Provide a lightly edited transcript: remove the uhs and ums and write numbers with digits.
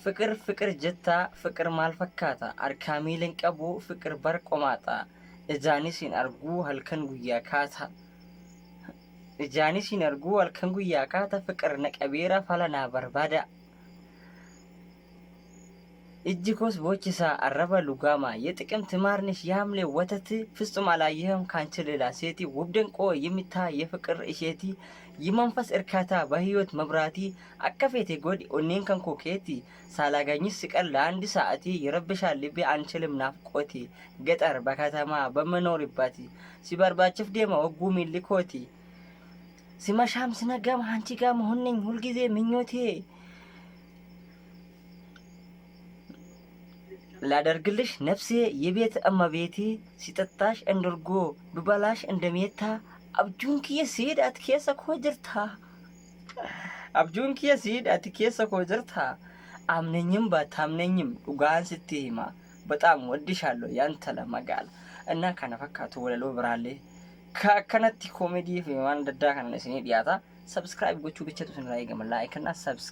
ፍቅር ጀታ ፍቅር ማልፈካታ አርካሚ ለንቀቡ ፍቅር በርቆማጣ እጃኒሲን አርጉ halkan guyyaa kaata እጃኒሲን አርጉ halkan guyyaa kaata ፍቅር ነቀቤራ ፈለና በርባዳ እጅኮስ ቦችሳ አረበ ሉጋማ የጥቅም ትማርነሽ ያምሌ ወተት ፍጹም አላየህም ካንቺ ሌላ ሴቲ ውብደንቆ የሚታ የፍቅር እሼቲ የመንፈስ እርካታ በህይወት መብራቲ አከፌቴ ጎድ ኦኔን ከንኮኬቲ ሳላጋኝስ ሲቀር ለአንድ ሰዓቲ ይረብሻል ልቤ አንችልም ናፍቆቲ ገጠር በከተማ በመኖርባቲ ሲበርባችፍ ደማ ወጉ ሚልኮቲ ሲመሻም ስነጋም አንቺ ጋር መሆን ነኝ ሁልጊዜ ምኞቴ ላደርግልሽ ነፍሴ የቤት እመቤቴ ሲጠጣሽ እንደርጎ ብበላሽ እንደሜታ አብጁንኪ ሲድ አትኬሰ ኮጅርታ አብጁንኪ ሲድ አትኬሰ ኮጅርታ አምነኝም ባታምነኝም ዱጋን ስትይማ በጣም ወድሻለሁ ያንተ ለመጋል እና ከነፈካቱ ወለሎ ብራሌ ከከነቲ ኮሜዲ ፊልማን ደዳ ከነስኒ ዲያታ ሰብስክራይብ ጎቹ ብቻ ተሰናይ ገመ ላይክ እና ሰብስክራይብ